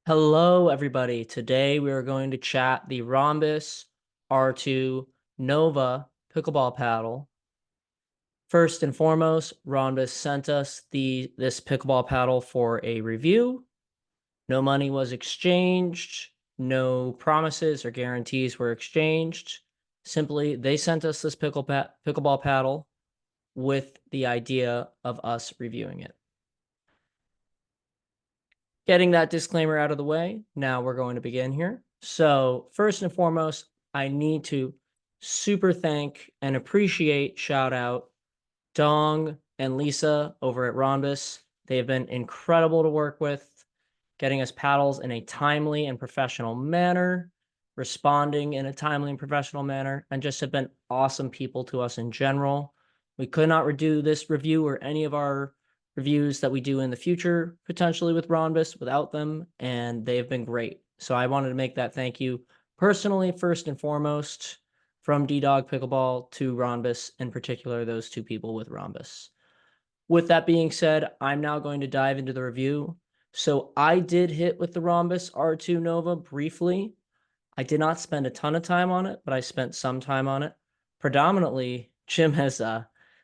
Hello, everybody. Today we are going to chat the Ronbus R2 Nova pickleball paddle. First and foremost, Ronbus sent us this pickleball paddle for a review. No money was exchanged. No promises or guarantees were exchanged. Simply, they sent us this pickleball paddle with the idea of us reviewing it. Getting that disclaimer out of the way, now we're going to begin here. So first and foremost, I need to super thank and appreciate, shout out Dong and Lisa over at Ronbus. They have been incredible to work with, getting us paddles in a timely and professional manner, responding in a timely and professional manner, and just have been awesome people to us in general. We could not do this review or any of our reviews that we do in the future, potentially with Ronbus, without them, and they have been great. So I wanted to make that thank you personally, first and foremost, from DDOG Pickleball to Ronbus, in particular, those two people with Ronbus. With that being said, I'm now going to dive into the review. So I did hit with the Ronbus R2 Nova briefly. I did not spend a ton of time on it, but I spent some time on it. Predominantly, Jim has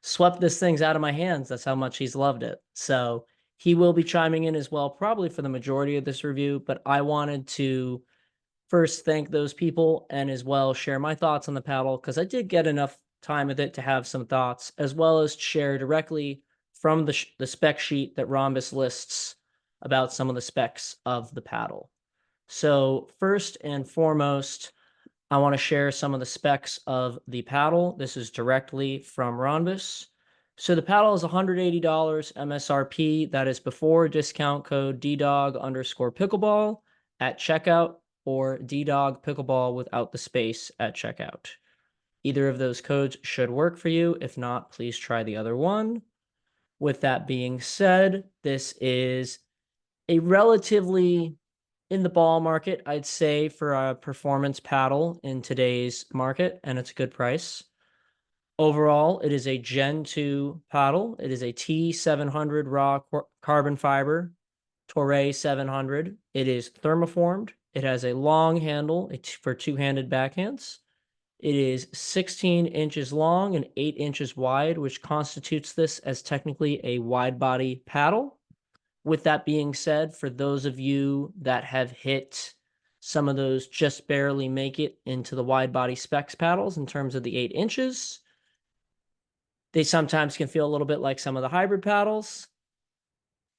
swept this things out of my hands. That's how much he's loved it. So he will be chiming in as well, probably for the majority of this review, but I wanted to first thank those people and as well share my thoughts on the paddle because I did get enough time with it to have some thoughts, as well as share directly from the spec sheet that Ronbus lists about some of the specs of the paddle. So first and foremost, I want to share some of the specs of the paddle. This is directly from Ronbus. So the paddle is $180 MSRP. That is before discount code DDOG_pickleball at checkout or DDOG pickleball without the space at checkout. Either of those codes should work for you. If not, please try the other one. With that being said, this is a relatively in the ball market, I'd say, for a performance paddle in today's market, and it's a good price. Overall, it is a Gen 2 paddle. It is a T700 raw carbon fiber, Toray 700. It is thermoformed. It has a long handle for two-handed backhands. It is 16 inches long and 8 inches wide, which constitutes this as technically a wide body paddle. With that being said, for those of you that have hit some of those just barely make it into the wide body specs paddles in terms of the 8 inches, they sometimes can feel a little bit like some of the hybrid paddles.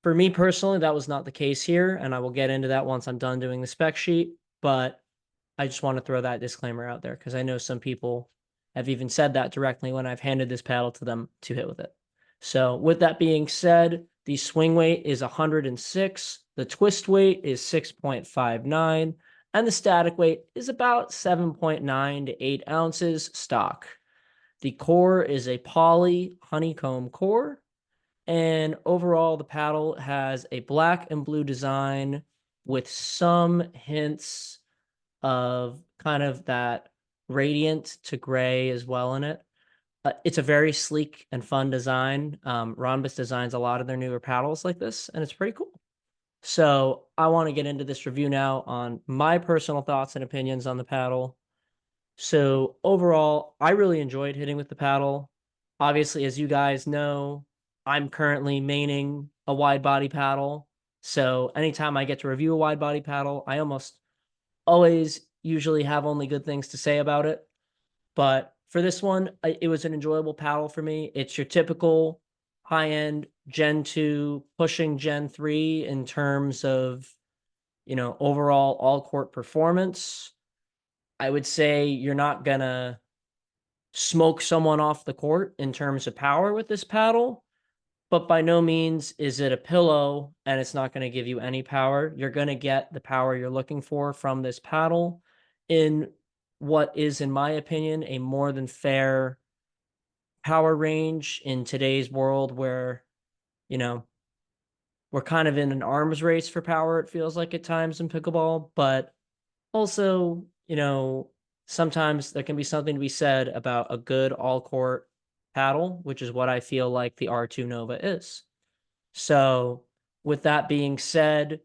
For me personally, that was not the case here, and I will get into that once I'm done doing the spec sheet, but I just want to throw that disclaimer out there because I know some people have even said that directly when I've handed this paddle to them to hit with it. So with that being said, the swing weight is 106, the twist weight is 6.59, and the static weight is about 7.9 to 8 ounces stock. The core is a poly honeycomb core, and overall the paddle has a black and blue design with some hints of kind of that radiant to gray as well in it. It's a very sleek and fun design. Ronbus designs a lot of their newer paddles like this, and it's pretty cool. So I want to get into this review now on my personal thoughts and opinions on the paddle. So overall, I really enjoyed hitting with the paddle. Obviously, as you guys know, I'm currently maining a wide body paddle. So anytime I get to review a wide body paddle, I almost always usually have only good things to say about it. But for this one, it was an enjoyable paddle for me. It's your typical high-end Gen 2 pushing Gen 3 in terms of, overall all-court performance. I would say you're not going to smoke someone off the court in terms of power with this paddle, but by no means is it a pillow and it's not going to give you any power. You're going to get the power you're looking for from this paddle in what is, in my opinion, a more than fair power range in today's world where, you know, we're kind of in an arms race for power, it feels like at times in pickleball, but also, sometimes there can be something to be said about a good all court paddle, which is what I feel like the R2 Nova is. So with that being said,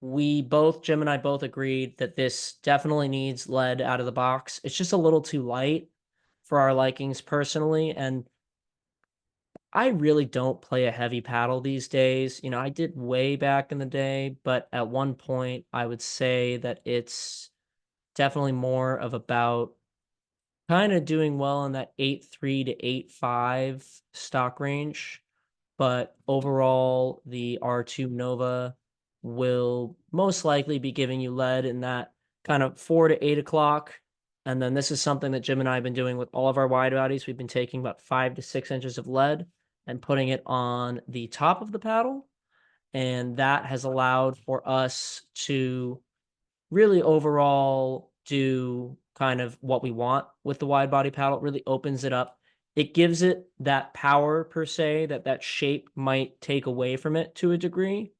Jim and I both agreed that this definitely needs lead out of the box. It's just a little too light for our likings personally. And I really don't play a heavy paddle these days. I did way back in the day, but at one point I would say that it's definitely more of about kind of doing well in that 8.3 to 8.5 stock range. But overall, the R2 Nova will most likely be giving you lead in that kind of 4 to 8 o'clock. And then this is something that Jim and I have been doing with all of our wide bodies. We've been taking about 5 to 6 inches of lead and putting it on the top of the paddle. And that has allowed for us to really overall do kind of what we want with the wide body paddle. It really opens it up. It gives it that power per se that shape might take away from it to a degree.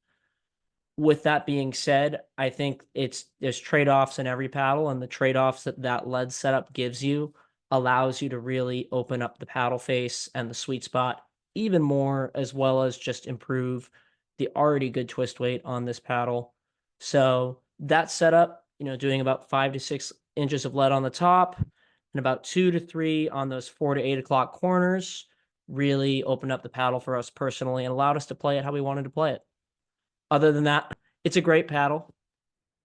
With that being said, I think there's trade-offs in every paddle, and the trade-offs that lead setup gives you allows you to really open up the paddle face and the sweet spot even more, as well as just improve the already good twist weight on this paddle. So that setup, doing about 5 to 6 inches of lead on the top and about 2 to 3 on those 4 to 8 o'clock corners really opened up the paddle for us personally and allowed us to play it how we wanted to play it. Other than that, it's a great paddle.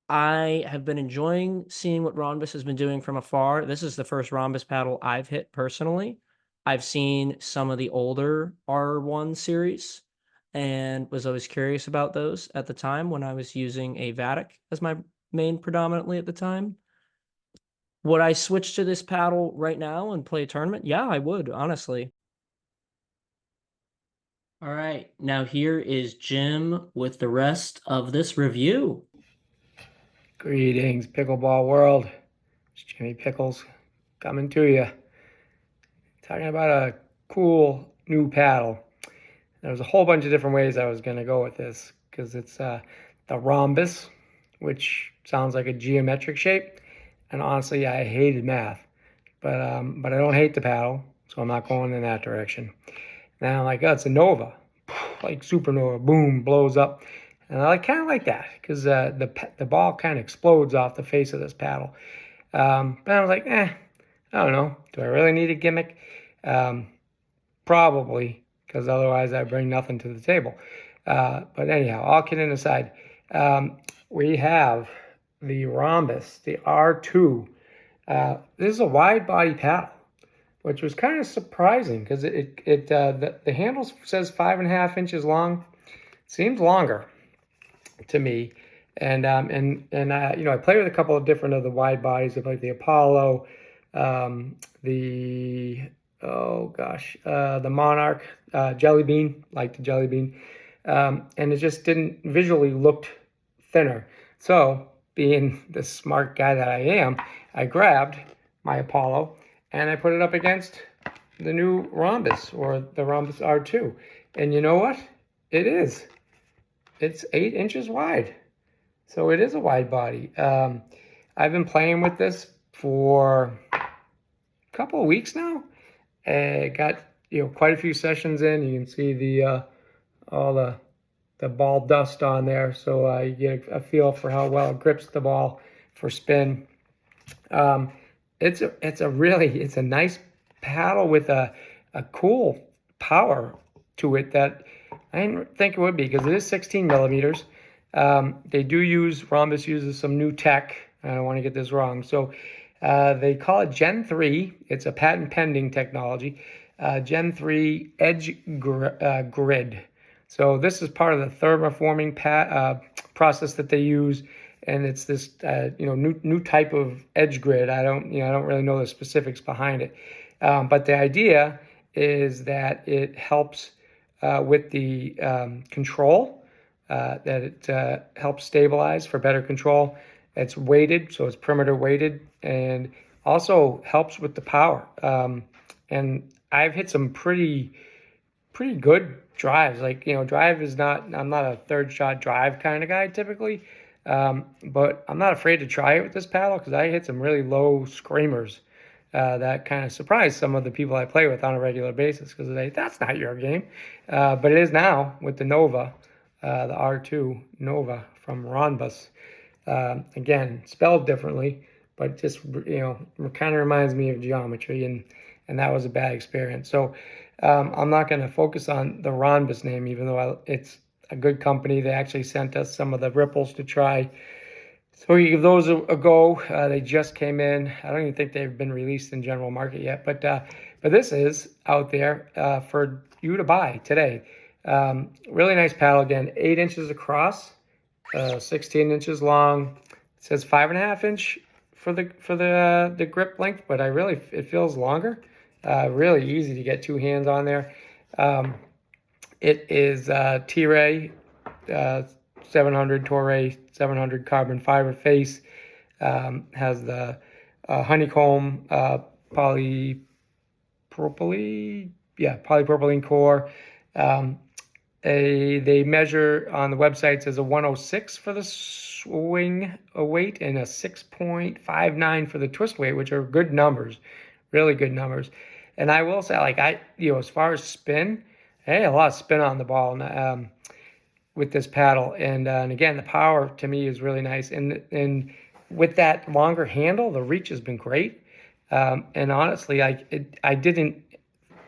I have been enjoying seeing what Ronbus has been doing from afar. This is the first Ronbus paddle I've hit personally. I've seen some of the older R1 series and was always curious about those at the time when I was using a Vatic as my main predominantly at the time. Would I switch to this paddle right now and play a tournament? Yeah, I would, honestly. All right, now here is Jim with the rest of this review. Greetings, pickleball world. It's Jimmy Pickles coming to you. Talking about a cool new paddle. There's a whole bunch of different ways I was going to go with this because it's the Ronbus, which sounds like a geometric shape. And honestly, I hated math, but I don't hate the paddle, so I'm not going in that direction. Now, like, oh, it's a Nova, like supernova, boom, blows up. And I kind of like that because the ball kind of explodes off the face of this paddle. But I was like, I don't know. Do I really need a gimmick? Probably, because otherwise I bring nothing to the table. But anyhow, all kidding aside, we have the Ronbus, the R2. This is a wide body paddle, which was kind of surprising because the handle says 5.5 inches long. Seems longer to me. And I play with a couple of different of the wide bodies. I play the Apollo, the Monarch, Jelly Bean, like the Jelly Bean, and it just didn't visually looked thinner. So being the smart guy that I am, I grabbed my Apollo and I put it up against the new Ronbus or the Ronbus R2, and you know what? It's 8 inches wide. So it is a wide body. I've been playing with this for a couple of weeks now. Got quite a few sessions in. You can see the all the ball dust on there, so you get a feel for how well it grips the ball for spin. It's a nice paddle with a cool power to it that I didn't think it would be because it is 16 millimeters. Ronbus uses some new tech. I don't want to get this wrong. So they call it Gen 3. It's a patent pending technology. Gen 3 Edge Grid. So this is part of the thermoforming process that they use. And it's this new type of edge grid. I don't really know the specifics behind it. But the idea is that it helps with the control, that it helps stabilize for better control. It's weighted, so it's perimeter weighted, and also helps with the power. And I've hit some pretty good drives. Drive is not, I'm not a third shot drive kind of guy typically, but I'm not afraid to try it with this paddle because I hit some really low screamers that kind of surprised some of the people I play with on a regular basis because that's not your game. But it is now with the Nova. the R2 Nova from Ronbus. Again, spelled differently, but just, kind of reminds me of geometry, and that was a bad experience. So I'm not going to focus on the Ronbus name, even though it's a good company. They actually sent us some of the ripples to try. So we give those a go. They just came in. I don't even think they've been released in general market yet, but this is out there for you to buy today. Really nice paddle. Again, 8 inches across, 16 inches long. It says 5.5 inch for the grip length, but it feels longer. Really easy to get 2 hands on there. It is T-Ray 700 Toray 700 carbon fiber face. Has the honeycomb polypropylene core. They measure on the website, says a 106 for the swing weight and a 6.59 for the twist weight, which are good numbers, really good numbers. And I will say, as far as spin, I had a lot of spin on the ball with this paddle, and again, the power to me is really nice. And with that longer handle, the reach has been great. And honestly, I didn't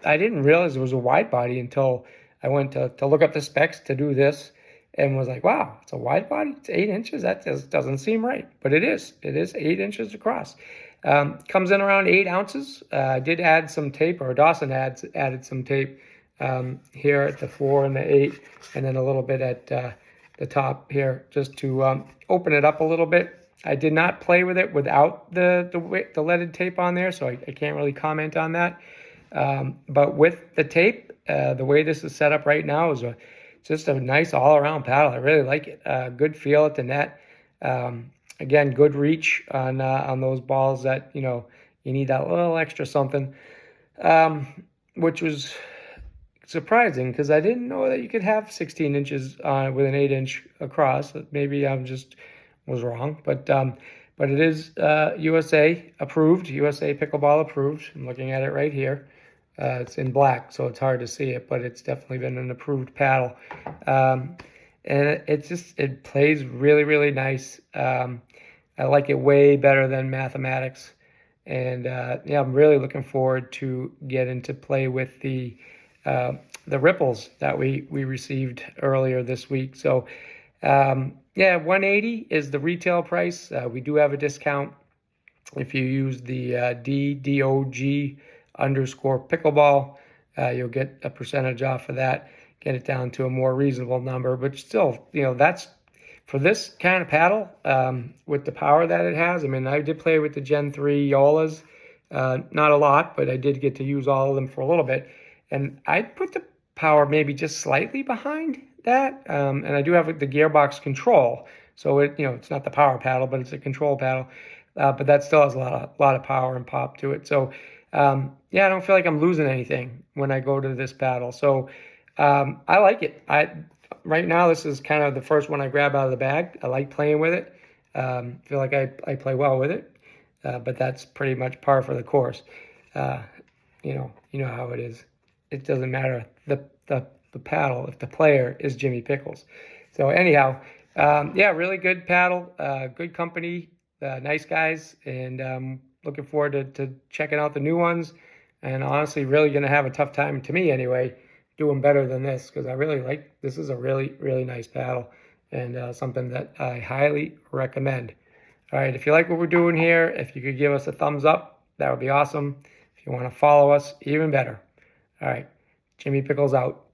realize it was a wide body until I went to look up the specs to do this, and was like, wow, it's a wide body. It's 8 inches. That just doesn't seem right, but it is. It is 8 inches across. Comes in around 8 ounces. I did add some tape, or Dawson added some tape here at the 4 and the 8, and then a little bit at the top here, just to open it up a little bit. I did not play with it without the leaded tape on there, so I can't really comment on that. But with the tape, the way this is set up right now is just a nice all-around paddle. I really like it. Good feel at the net. Again, good reach on those balls that you need that little extra something, which was surprising because I didn't know that you could have 16 inches with an 8-inch across. Maybe I was wrong, but it is USA approved, USA Pickleball approved. I'm looking at it right here. It's in black, so it's hard to see it, but it's definitely been an approved paddle. And it plays really, really nice. I like it way better than mathematics. And I'm really looking forward to getting to play with the ripples that we received earlier this week. So 180 is the retail price. We do have a discount if you use the DDOG _pickleball. You'll get a percentage off of that, get it down to a more reasonable number. But still, that's for this kind of paddle with the power that it has. I mean, I did play with the Gen 3 Yolas, not a lot, but I did get to use all of them for a little bit. And I'd put the power maybe just slightly behind that. And I do have the gearbox control. So it's not the power paddle, but it's a control paddle. But that still has a lot of power and pop to it. So I don't feel like I'm losing anything when I go to this paddle. So I like it. Right now, this is kind of the first one I grab out of the bag. I like playing with it. Feel like I play well with it. But that's pretty much par for the course. You know how it is. It doesn't matter the paddle if the player is Jimmy Pickles. So anyhow, really good paddle, good company, nice guys, and looking forward to checking out the new ones. And honestly, really going to have a tough time, to me anyway, doing better than this, because I really like this. Is a really, really nice paddle, and something that I highly recommend. All right, if you like what we're doing here, if you could give us a thumbs up, that would be awesome. If you want to follow us, even better. All right, Jimmy Pickles out.